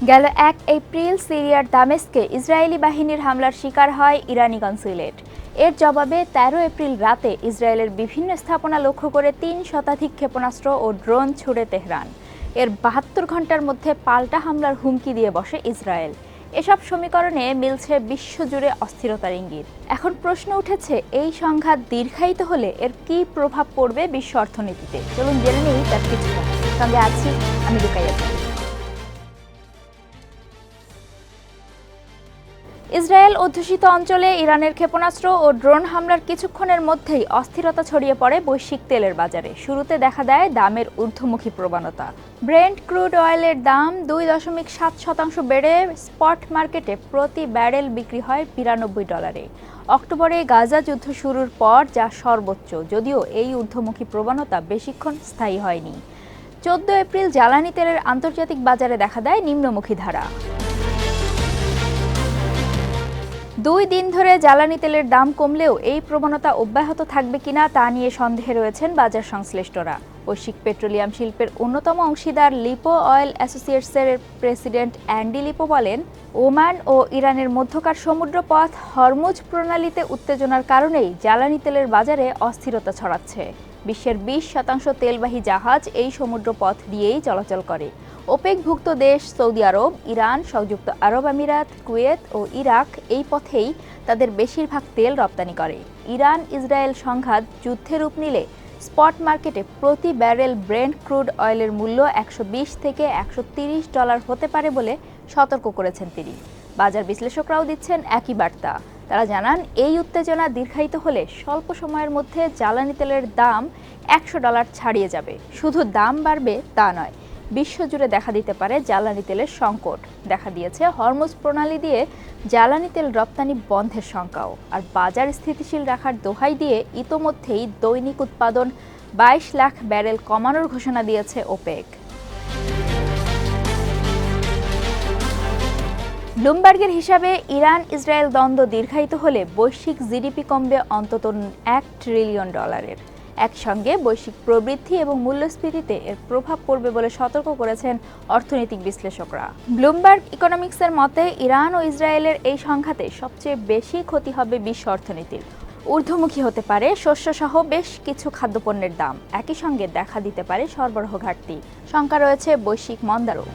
গেল ১ এপ্রিল সিরিয়ার দামেস্কে ইসরায়েলি বাহিনীর হামলার শিকার হয় ইরানি কনস্যুলেট। এর জবাবে ১৩ এপ্রিল রাতে ইসরায়েলের বিভিন্ন স্থাপনা লক্ষ্য করে ৩ শতাধিক ক্ষেপণাস্ত্র ও ড্রোন ছুড়ে তেহরান। এর ৭২ ঘন্টার মধ্যে পাল্টা হামলার হুমকি দিয়ে বসে ইসরায়েল। এসব সমীকরণে মিলছে বিশ্বজুড়ে অস্থিরতার ইঙ্গিত। এখন প্রশ্ন উঠেছে, এই সংঘাত দীর্ঘায়িত হলে এর কী প্রভাব পড়বে বিশ্ব অর্থনীতিতে? চলুন জেনে নেই তার কিছুটা। সঙ্গে আছি আমি রুকাইয়া। ইসরায়েল অধ্যুষিত অঞ্চলে ইরানের ক্ষেপণাস্ত্র ও ড্রোন হামলার কিছুক্ষণের মধ্যেই অস্থিরতা ছড়িয়ে পড়ে বৈশ্বিক তেলের বাজারে। শুরুতে দেখা দেয় দামের ঊর্ধ্বমুখী প্রবণতা। ব্রেন্ট ক্রুড অয়েলের দাম ২.৭% বেড়ে স্পট মার্কেটে প্রতি ব্যারেল বিক্রি হয় $৯২। অক্টোবরে গাজা যুদ্ধ শুরুর পর যা সর্বোচ্চ, যদিও এই ঊর্ধ্বমুখী প্রবণতা বেশিক্ষণ স্থায়ী হয়নি। ১৪ এপ্রিল জ্বালানি তেলের আন্তর্জাতিক বাজারে দেখা দেয় নিম্নমুখী ধারা। ২ দিন ধরে জ্বালানি তেলের দাম কমলেও এই প্রবণতা অব্যাহত থাকবে কিনা তা নিয়ে সন্দেহে রয়েছেন বাজার সংশ্লিষ্টরা। বৈশ্বিক পেট্রোলিয়াম শিল্পের অন্যতম অংশীদার লিপো অয়েল অ্যাসোসিয়েটসের প্রেসিডেন্ট অ্যান্ডি লিপো বলেন, ওমান ও ইরানের মধ্যকার সমুদ্রপথ হরমুজ প্রণালীতে উত্তেজনার কারণেই জ্বালানি তেলের বাজারে অস্থিরতা ছড়াচ্ছে। বিশ্বের ২০% তেলবাহী জাহাজ এই সমুদ্রপথ দিয়েই চলাচল করে। ওপেকভুক্ত দেশ সৌদি আরব, ইরান, সংযুক্ত আরব আমিরাত, কুয়েত ও ইরাক এই পথেই তাদের বেশিরভাগ তেল রপ্তানি করে। ইরান ইসরায়েল সংঘাত যুদ্ধে রূপ নিলে স্পট মার্কেটে প্রতি ব্যারেল ব্রেন্ট ক্রুড অয়েলের মূল্য $১২০ থেকে $১৩০ হতে পারে বলে সতর্ক করেছেন তিনি। বাজার বিশ্লেষকরাও দিচ্ছেন একই বার্তা। তারা জানান, এই উত্তেজনা দীর্ঘায়িত হলে স্বল্প সময়ের মধ্যে জ্বালানি তেলের দাম $১০০ ছাড়িয়ে যাবে। শুধু দাম বাড়বে তা নয়, বিশ্বজুড়ে দেখা দিতে পারে জ্বালানি তেলের সংকট। দেখা দিয়েছে হরমুজ প্রণালী দিয়ে জ্বালানি তেল রপ্তানি বন্ধের শঙ্কাও। আর বাজার স্থিতিশীল রাখার দোহাই দিয়ে ইতোমধ্যেই দৈনিক উৎপাদন ২২ লাখ ব্যারেল কমানোর ঘোষণা দিয়েছে ওপেক। ব্লুমবার্গের হিসাবে ইরান ইসরায়েল দ্বন্দ্ব দীর্ঘায়িত হলে বৈশ্বিক জিডিপি কমবে অন্তত $১ ট্রিলিয়ন। একসঙ্গে বৈশ্বিক প্রবৃদ্ধি এবং মূল্যস্ফীতিতে এর প্রভাব পড়বে বলে সতর্ক করেছেন অর্থনৈতিক বিশ্লেষকরা। ব্লুমবার্গ ইকোনমিক্সের মতে, ইরান ও ইসরায়েলের এই সংঘাতে সবচেয়ে বেশি ক্ষতি হবে বিশ্ব অর্থনীতির। ঊর্ধ্বমুখী হতে পারে শস্যসহ বেশ কিছু খাদ্যপণ্যের দাম। একই সঙ্গে দেখা দিতে পারে সরবরাহ ঘাটতি। শঙ্কা রয়েছে বৈশ্বিক মন্দারও।